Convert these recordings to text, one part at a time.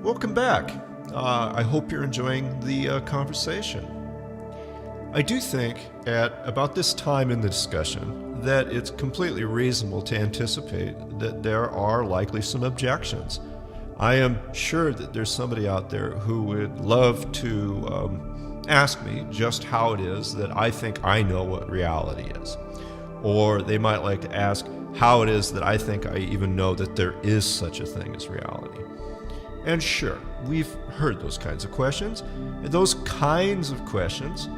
Welcome back. I hope you're enjoying the conversation. I do think at about this time in the discussion that it's completely reasonable to anticipate that there are likely some objections. I am sure that there's somebody out there who would love to ask me just how it is that I think I know what reality is. Or they might like to ask how it is that I think I even know that there is such a thing as reality. And sure, we've heard those kinds of questions. And those kinds of questions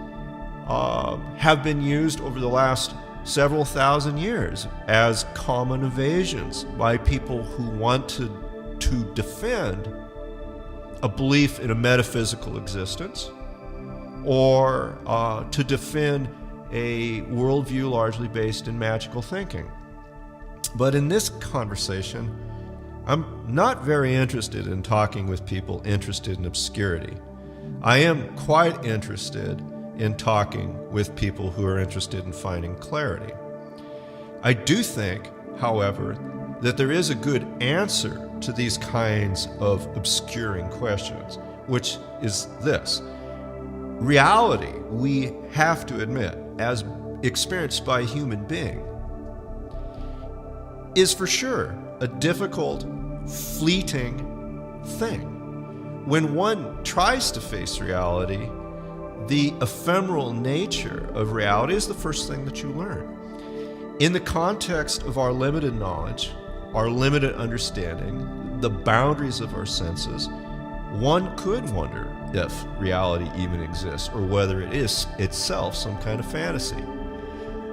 have been used over the last several thousand years as common evasions by people who want to defend a belief in a metaphysical existence or to defend a worldview largely based in magical thinking. But in this conversation, I'm not very interested in talking with people interested in obscurity. I am quite interested in talking with people who are interested in finding clarity. I do think, however, that there is a good answer to these kinds of obscuring questions, which is this. Reality, we have to admit, as experienced by a human being, is for sure a difficult, fleeting thing. When one tries to face reality, the ephemeral nature of reality is the first thing that you learn. In the context of our limited knowledge, our limited understanding, the boundaries of our senses, one could wonder if reality even exists or whether it is itself some kind of fantasy.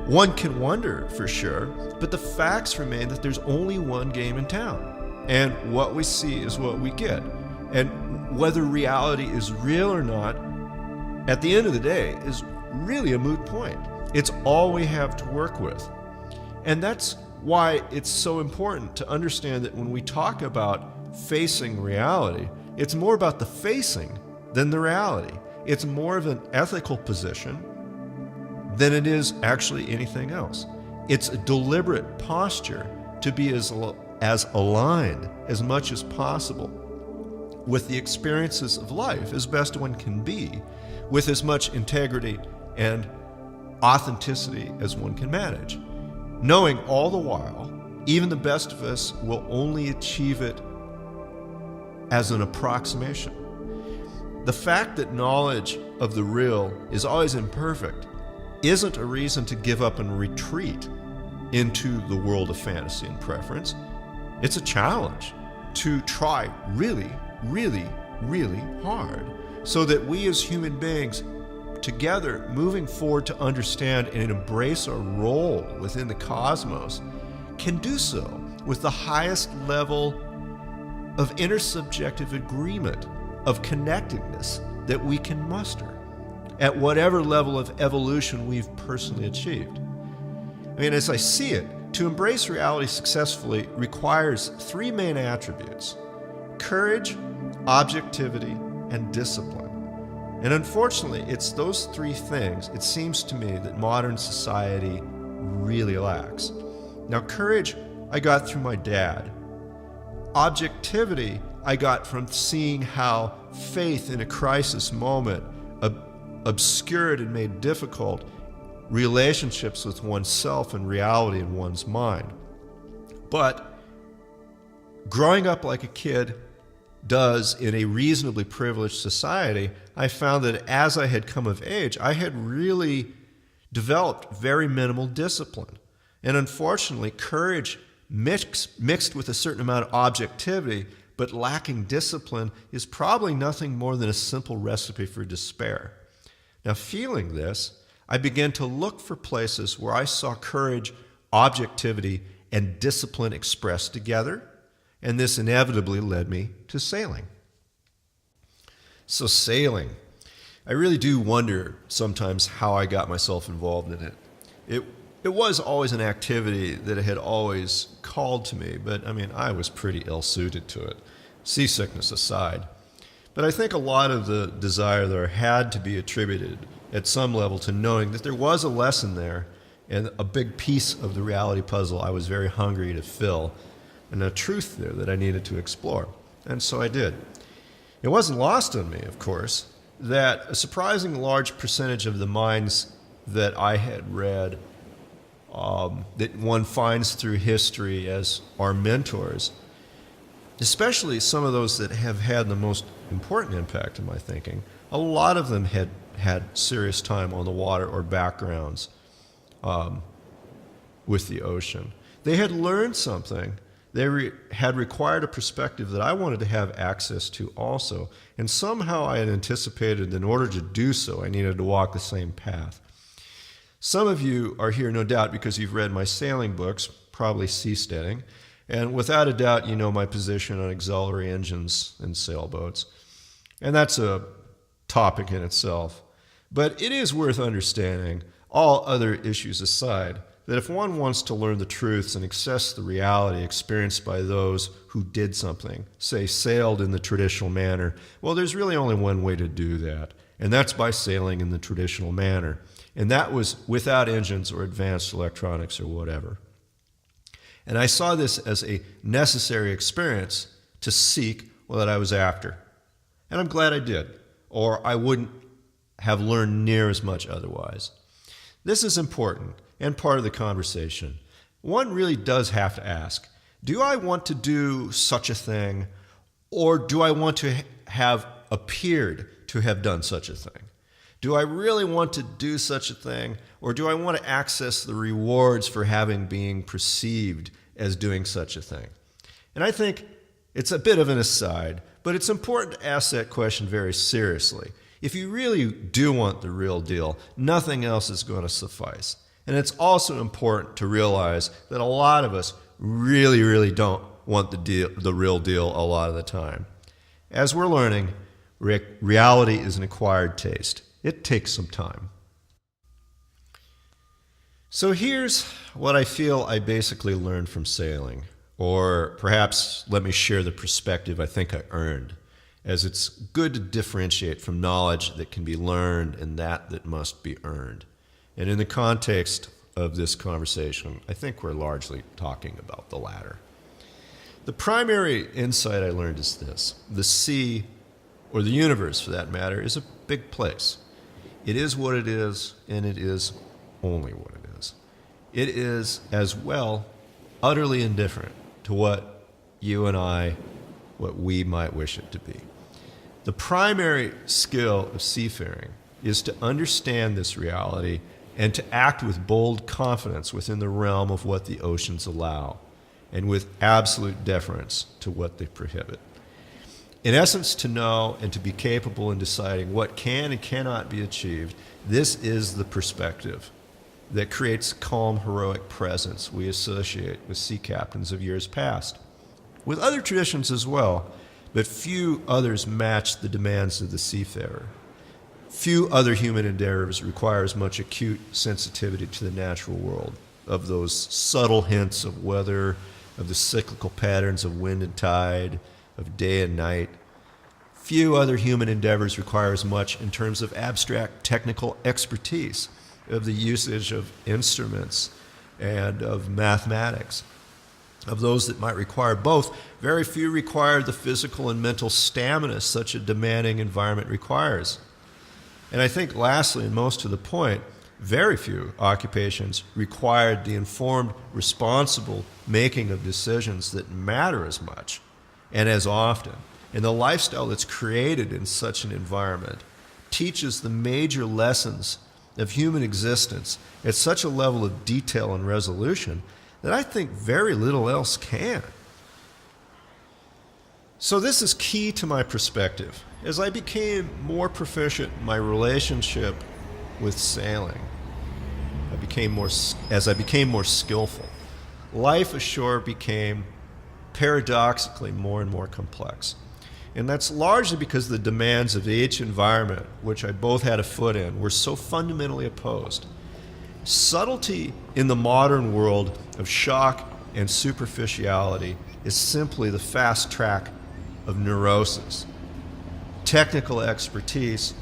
One can wonder for sure, but the facts remain that there's only one game in town, and what we see is what we get. And whether reality is real or not, at the end of the day, is really a moot point. It's all we have to work with. And that's why it's so important to understand that when we talk about facing reality, it's more about the facing than the reality. It's more of an ethical position than it is actually anything else. It's a deliberate posture to be as aligned as much as possible with the experiences of life as best one can be, with as much integrity and authenticity as one can manage, knowing all the while, even the best of us will only achieve it as an approximation. The fact that knowledge of the real is always imperfect isn't a reason to give up and retreat into the world of fantasy and preference. It's a challenge to try really, really, really hard so that we as human beings together moving forward to understand and embrace our role within the cosmos can do so with the highest level of intersubjective agreement, of connectedness that we can muster at whatever level of evolution we've personally achieved. I mean, as I see it, to embrace reality successfully requires three main attributes: courage, objectivity, and discipline. And unfortunately, it's those three things, it seems to me, that modern society really lacks. Now, courage, I got through my dad. Objectivity, I got from seeing how faith in a crisis moment obscured and made difficult relationships with oneself and reality in one's mind. But growing up like a kid does in a reasonably privileged society, I found that as I had come of age, I had really developed very minimal discipline. And unfortunately, courage mixed with a certain amount of objectivity but lacking discipline is probably nothing more than a simple recipe for despair. Now, feeling this, I began to look for places where I saw courage, objectivity, and discipline expressed together, and this inevitably led me to sailing. So sailing, I really do wonder sometimes how I got myself involved in it. It was always an activity that had always called to me, but I mean, I was pretty ill-suited to it, seasickness aside. But I think a lot of the desire there had to be attributed at some level to knowing that there was a lesson there and a big piece of the reality puzzle I was very hungry to fill, and a truth there that I needed to explore. And so I did. It wasn't lost on me, of course, that a surprising large percentage of the minds that I had read, that one finds through history as our mentors, especially some of those that have had the most important impact in my thinking, a lot of them had had serious time on the water or backgrounds with the ocean. They had learned something. They had required a perspective that I wanted to have access to also. And somehow I had anticipated that in order to do so, I needed to walk the same path. Some of you are here, no doubt, because you've read my sailing books, probably seasteading. And without a doubt, you know my position on auxiliary engines and sailboats. And that's a topic in itself. But it is worth understanding, all other issues aside, that if one wants to learn the truths and access the reality experienced by those who did something, say sailed in the traditional manner, well, there's really only one way to do that, and that's by sailing in the traditional manner. And that was without engines or advanced electronics or whatever. And I saw this as a necessary experience to seek what I was after. And I'm glad I did, or I wouldn't have learned near as much otherwise. This is important and part of the conversation. One really does have to ask, do I want to do such a thing, or do I want to have appeared to have done such a thing? Do I really want to do such a thing, or do I want to access the rewards for having been perceived as doing such a thing? And I think it's a bit of an aside, but it's important to ask that question very seriously. If you really do want the real deal, nothing else is going to suffice. And it's also important to realize that a lot of us really, really don't want the real deal a lot of the time. As we're learning, reality is an acquired taste. It takes some time. So here's what I feel I basically learned from sailing, or perhaps let me share the perspective I think I earned, as it's good to differentiate from knowledge that can be learned and that must be earned. And in the context of this conversation, I think we're largely talking about the latter. The primary insight I learned is this: the sea, or the universe for that matter, is a big place. It is what it is, and it is only what it is. It is, as well, utterly indifferent to what you and I, what we might wish it to be. The primary skill of seafaring is to understand this reality and to act with bold confidence within the realm of what the oceans allow, and with absolute deference to what they prohibit. In essence, to know and to be capable in deciding what can and cannot be achieved, this is the perspective that creates calm, heroic presence we associate with sea captains of years past. With other traditions as well, but few others match the demands of the seafarer. Few other human endeavors require as much acute sensitivity to the natural world, of those subtle hints of weather, of the cyclical patterns of wind and tide, of day and night. Few other human endeavors require as much in terms of abstract technical expertise, of the usage of instruments and of mathematics. Of those that might require both, very few require the physical and mental stamina such a demanding environment requires. And I think lastly, and most to the point, very few occupations required the informed, responsible making of decisions that matter as much and as often. And the lifestyle that's created in such an environment teaches the major lessons of human existence at such a level of detail and resolution that I think very little else can. So this is key to my perspective. As I became more proficient in my relationship with sailing, as I became more skillful, life ashore became paradoxically more and more complex. And that's largely because the demands of each environment, which I both had a foot in, were so fundamentally opposed. Subtlety in the modern world of shock and superficiality is simply the fast track of neurosis. Technical expertise,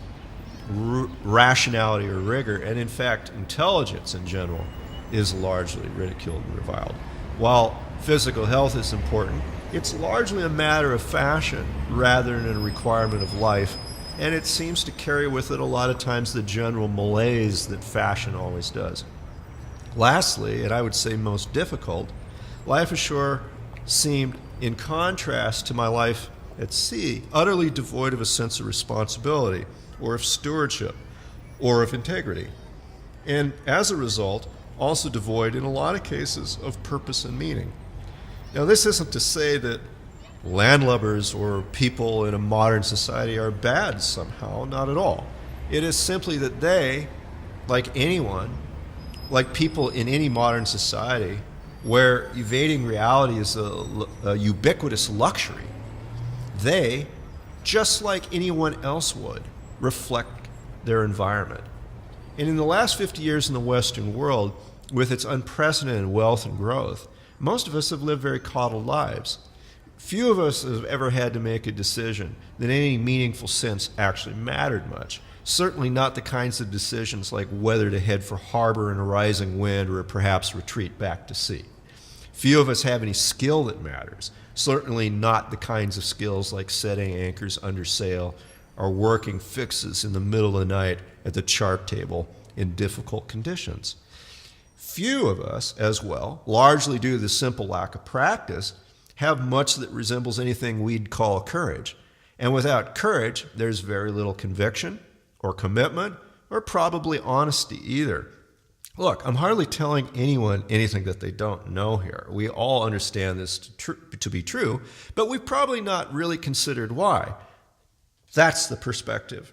rationality or rigor, and in fact intelligence in general, is largely ridiculed and reviled. While physical health is important, It's largely a matter of fashion rather than a requirement of life, and it seems to carry with it a lot of times the general malaise that fashion always does. Lastly, and I would say most difficult, life ashore seemed, in contrast to my life at sea, utterly devoid of a sense of responsibility, or of stewardship, or of integrity. And as a result, also devoid, in a lot of cases, of purpose and meaning. Now, this isn't to say that landlubbers or people in a modern society are bad somehow, not at all. It is simply that they, like anyone, like people in any modern society, where evading reality is a ubiquitous luxury, they, just like anyone else would, reflect their environment. And in the last 50 years in the Western world, with its unprecedented wealth and growth, most of us have lived very coddled lives. Few of us have ever had to make a decision that in any meaningful sense actually mattered much. Certainly not the kinds of decisions like whether to head for harbor in a rising wind or perhaps retreat back to sea. Few of us have any skill that matters. Certainly not the kinds of skills like setting anchors under sail or working fixes in the middle of the night at the chart table in difficult conditions. Few of us, as well, largely due to the simple lack of practice, have much that resembles anything we'd call courage. And without courage, there's very little conviction or commitment or probably honesty either. Look, I'm hardly telling anyone anything that they don't know here. We all understand this to be true, but we've probably not really considered why. That's the perspective.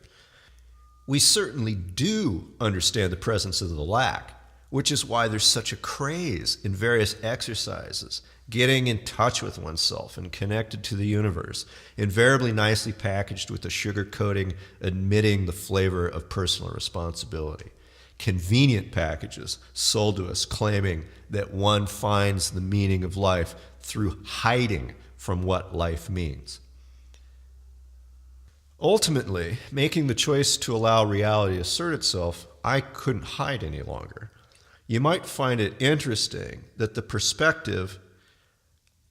We certainly do understand the presence of the lack, which is why there's such a craze in various exercises, getting in touch with oneself and connected to the universe, invariably nicely packaged with a sugar coating admitting the flavor of personal responsibility. Convenient packages sold to us claiming that one finds the meaning of life through hiding from what life means. Ultimately, making the choice to allow reality to assert itself, I couldn't hide any longer. You might find it interesting that the perspective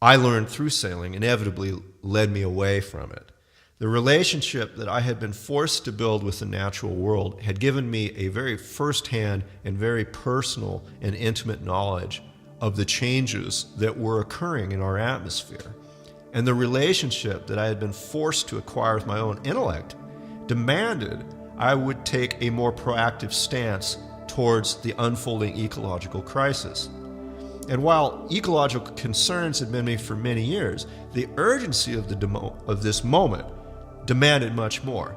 I learned through sailing inevitably led me away from it. The relationship that I had been forced to build with the natural world had given me a very first-hand and very personal and intimate knowledge of the changes that were occurring in our atmosphere. And the relationship that I had been forced to acquire with my own intellect demanded I would take a more proactive stance towards the unfolding ecological crisis. And while ecological concerns had been me for many years, the urgency of this moment demanded much more.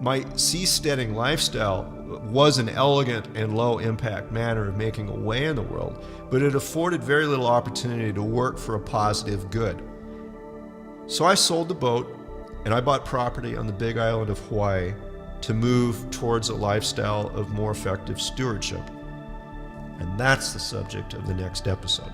My seasteading lifestyle was an elegant and low-impact manner of making a way in the world, but it afforded very little opportunity to work for a positive good. So I sold the boat, and I bought property on the Big Island of Hawaii to move towards a lifestyle of more effective stewardship. And that's the subject of the next episode.